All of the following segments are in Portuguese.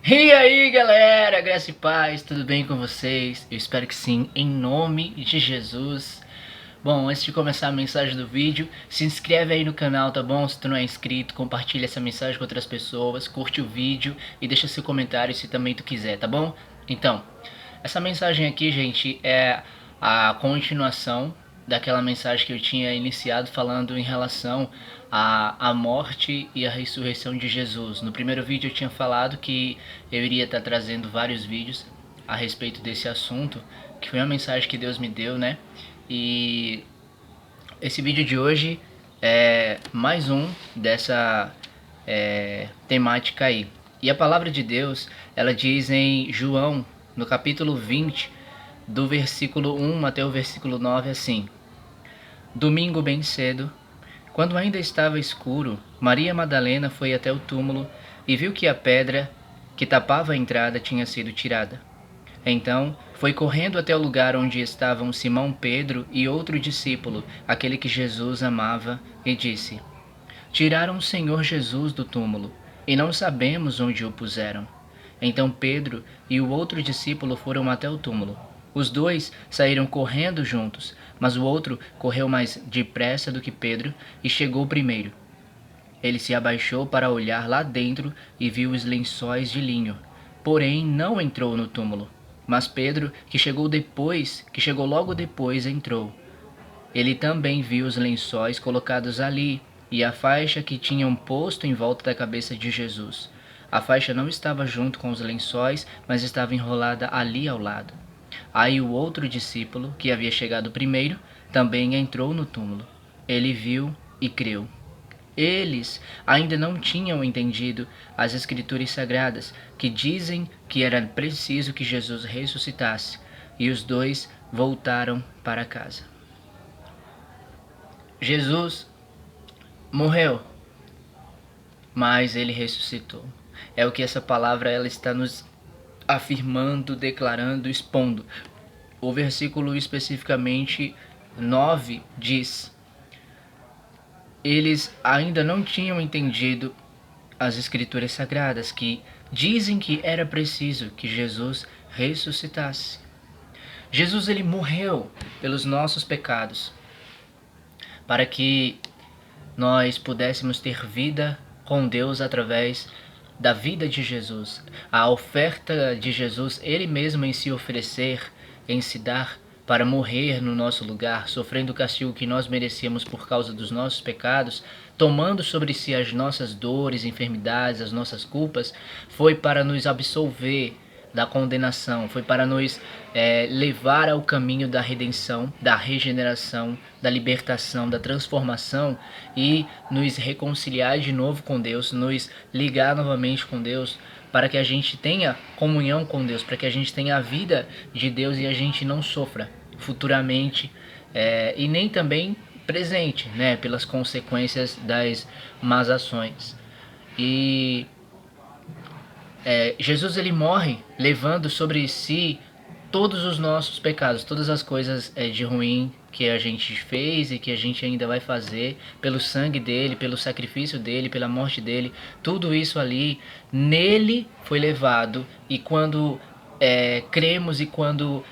E aí galera, graça e paz, tudo bem com vocês? Eu espero que sim, em nome de Jesus. Bom, antes de começar a mensagem do vídeo, se inscreve aí no canal, tá bom? Se tu não é inscrito, compartilha essa mensagem com outras pessoas, curte o vídeo e deixa seu comentário se também tu quiser, tá bom? Então, essa mensagem aqui, gente, é a continuação daquela mensagem que eu tinha iniciado falando em relação à morte e à ressurreição de Jesus. No primeiro vídeo eu tinha falado que eu iria estar trazendo vários vídeos a respeito desse assunto, que foi uma mensagem que Deus me deu, né? E esse vídeo de hoje é mais um dessa temática aí. E a palavra de Deus, ela diz em João, no capítulo 20, do versículo 1 até o versículo 9, assim: Domingo bem cedo, quando ainda estava escuro, Maria Madalena foi até o túmulo e viu que a pedra que tapava a entrada tinha sido tirada. Então foi correndo até o lugar onde estavam Simão Pedro e outro discípulo, aquele que Jesus amava, e disse: Tiraram o Senhor Jesus do túmulo, e não sabemos onde o puseram. Então Pedro e o outro discípulo foram até o túmulo. Os dois saíram correndo juntos, mas o outro correu mais depressa do que Pedro e chegou primeiro. Ele se abaixou para olhar lá dentro e viu os lençóis de linho, porém não entrou no túmulo. Mas Pedro, que chegou logo depois, entrou. Ele também viu os lençóis colocados ali e a faixa que tinham posto em volta da cabeça de Jesus. A faixa não estava junto com os lençóis, mas estava enrolada ali ao lado. Aí o outro discípulo, que havia chegado primeiro, também entrou no túmulo. Ele viu e creu. Eles ainda não tinham entendido as Escrituras Sagradas, que dizem que era preciso que Jesus ressuscitasse, e os dois voltaram para casa. Jesus morreu, mas ele ressuscitou. É o que essa palavra ela está nos afirmando, declarando, expondo. O versículo especificamente 9 diz: Eles ainda não tinham entendido as Escrituras Sagradas, que dizem que era preciso que Jesus ressuscitasse. Jesus ele morreu pelos nossos pecados, para que nós pudéssemos ter vida com Deus através da vida de Jesus. A oferta de Jesus, ele mesmo em se oferecer, em se dar para morrer no nosso lugar, sofrendo o castigo que nós merecíamos por causa dos nossos pecados, tomando sobre si as nossas dores, enfermidades, as nossas culpas, foi para nos absolver da condenação, foi para nos levar ao caminho da redenção, da regeneração, da libertação, da transformação e nos reconciliar de novo com Deus, nos ligar novamente com Deus, para que a gente tenha comunhão com Deus, para que a gente tenha a vida de Deus e a gente não sofra futuramente e nem também presente, né, pelas consequências das más ações. E Jesus ele morre levando sobre si todos os nossos pecados, todas as coisas de ruim que a gente fez e que a gente ainda vai fazer, pelo sangue dele, pelo sacrifício dele, pela morte dele, tudo isso ali nele foi levado. E quando cremos e quando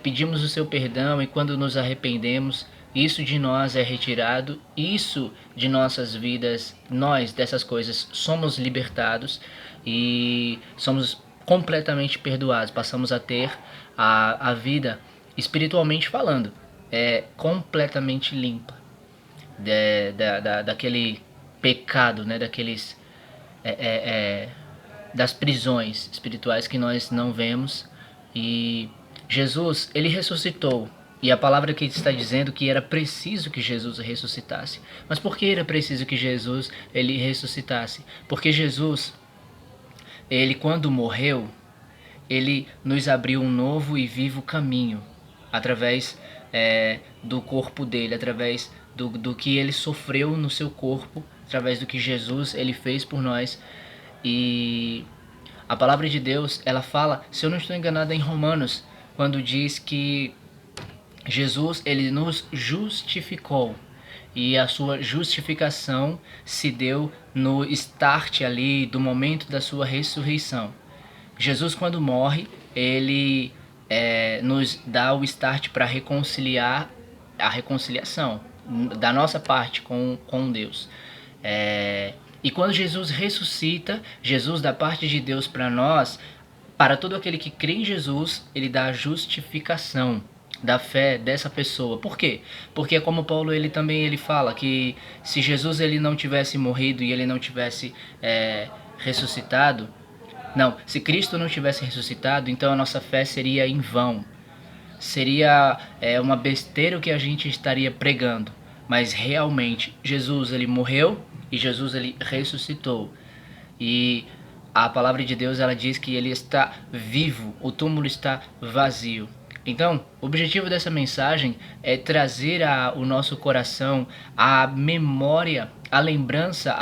pedimos o seu perdão e quando nos arrependemos, isso de nós é retirado, isso de nossas vidas, nós dessas coisas somos libertados e somos completamente perdoados, passamos a ter a vida, espiritualmente falando, completamente limpa daquele pecado, né, daqueles das prisões espirituais que nós não vemos. E Jesus, ele ressuscitou. E a palavra que está dizendo que era preciso que Jesus ressuscitasse. Mas por que era preciso que Jesus ele ressuscitasse? Porque Jesus, ele quando morreu, ele nos abriu um novo e vivo caminho através do corpo dele, através do que ele sofreu no seu corpo, através do que Jesus ele fez por nós. E a palavra de Deus, ela fala, se eu não estou enganado, em Romanos, quando diz que Jesus ele nos justificou. E a sua justificação se deu no start ali do momento da sua ressurreição. Jesus, quando morre, ele nos dá o start para reconciliar a reconciliação da nossa parte com Deus. E quando Jesus ressuscita, Jesus da parte de Deus para nós, para todo aquele que crê em Jesus, ele dá a justificação da fé dessa pessoa. Por quê? Porque como Paulo ele fala que se Jesus ele não tivesse morrido e ele não tivesse ressuscitado, não, se Cristo não tivesse ressuscitado, então a nossa fé seria em vão. Seria uma besteira o que a gente estaria pregando. Mas realmente, Jesus ele morreu e Jesus ele ressuscitou. E a palavra de Deus ela diz que ele está vivo, o túmulo está vazio. Então, o objetivo dessa mensagem é trazer ao nosso coração a memória, a lembrança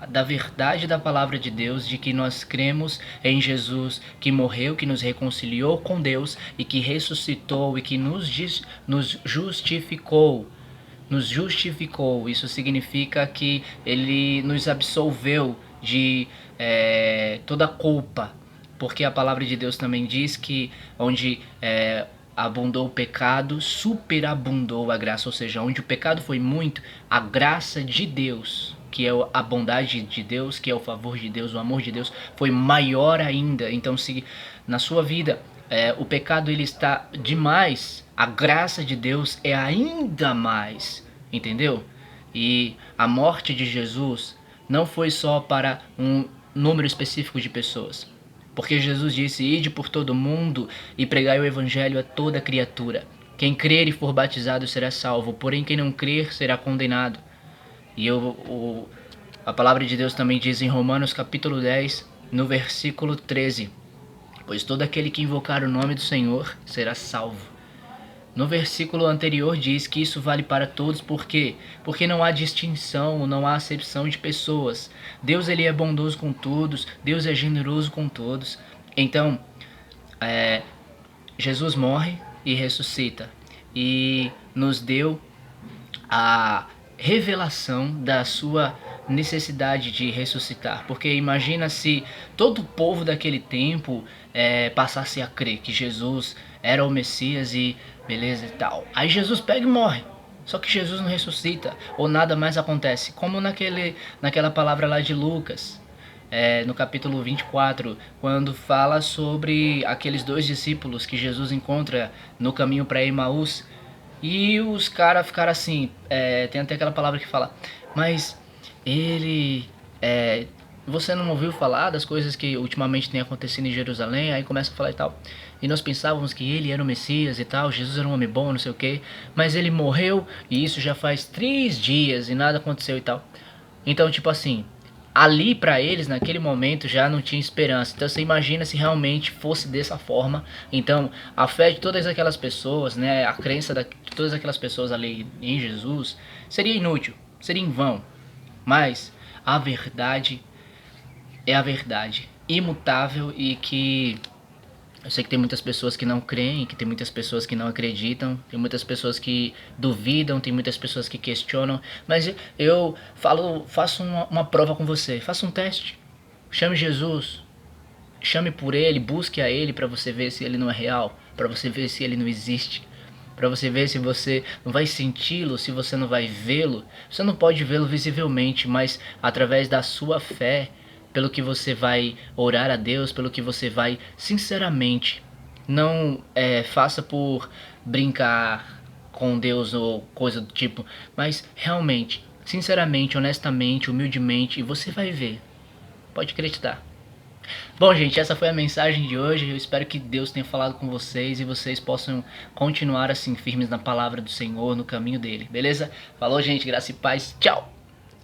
da verdade da palavra de Deus, de que nós cremos em Jesus, que morreu, que nos reconciliou com Deus e que ressuscitou e que nos justificou. Nos justificou, isso significa que ele nos absolveu de toda culpa, porque a palavra de Deus também diz que onde abundou o pecado, superabundou a graça, ou seja, onde o pecado foi muito, a graça de Deus, que é a bondade de Deus, que é o favor de Deus, o amor de Deus, foi maior ainda. Então, se na sua vida o pecado ele está demais, a graça de Deus é ainda mais, entendeu? E a morte de Jesus não foi só para um número específico de pessoas, porque Jesus disse: ide por todo mundo e pregai o evangelho a toda criatura. Quem crer e for batizado será salvo, porém quem não crer será condenado. E a palavra de Deus também diz em Romanos capítulo 10, no versículo 13: pois todo aquele que invocar o nome do Senhor será salvo. No versículo anterior diz que isso vale para todos, por quê? Porque não há distinção, não há acepção de pessoas. Deus ele é bondoso com todos, Deus é generoso com todos. Então, Jesus morre e ressuscita e nos deu a revelação da sua necessidade de ressuscitar. Porque imagina se todo o povo daquele tempo passasse a crer que Jesus era o Messias e beleza e tal. Aí Jesus pega e morre. Só que Jesus não ressuscita, ou nada mais acontece. Como naquela palavra lá de Lucas, no capítulo 24, quando fala sobre aqueles dois discípulos que Jesus encontra no caminho para Emaús. E os caras ficaram assim, tem até aquela palavra que fala, mas ele, você não ouviu falar das coisas que ultimamente tem acontecido em Jerusalém? Aí começa a falar e tal. E nós pensávamos que ele era o Messias e tal, Jesus era um homem bom, não sei o que, mas ele morreu e isso já faz 3 dias e nada aconteceu e tal. Então, tipo assim, ali pra eles, naquele momento, já não tinha esperança. Então você imagina se realmente fosse dessa forma. Então a fé de todas aquelas pessoas, né, a crença de todas aquelas pessoas ali em Jesus seria inútil, seria em vão. Mas a verdade é a verdade, imutável, e que eu sei que tem muitas pessoas que não creem, que tem muitas pessoas que não acreditam, tem muitas pessoas que duvidam, tem muitas pessoas que questionam, mas eu faço uma prova com você, faça um teste, chame Jesus, chame por ele, busque a ele para você ver se ele não é real, para você ver se ele não existe, para você ver se você não vai senti-lo, se você não vai vê-lo. Você não pode vê-lo visivelmente, mas através da sua fé, pelo que você vai orar a Deus, pelo que você vai sinceramente, não faça por brincar com Deus ou coisa do tipo, mas realmente, sinceramente, honestamente, humildemente, e você vai ver, pode acreditar. Bom, gente, essa foi a mensagem de hoje. Eu espero que Deus tenha falado com vocês e vocês possam continuar assim firmes na palavra do Senhor, no caminho dele, beleza? Falou, gente, graça e paz, tchau!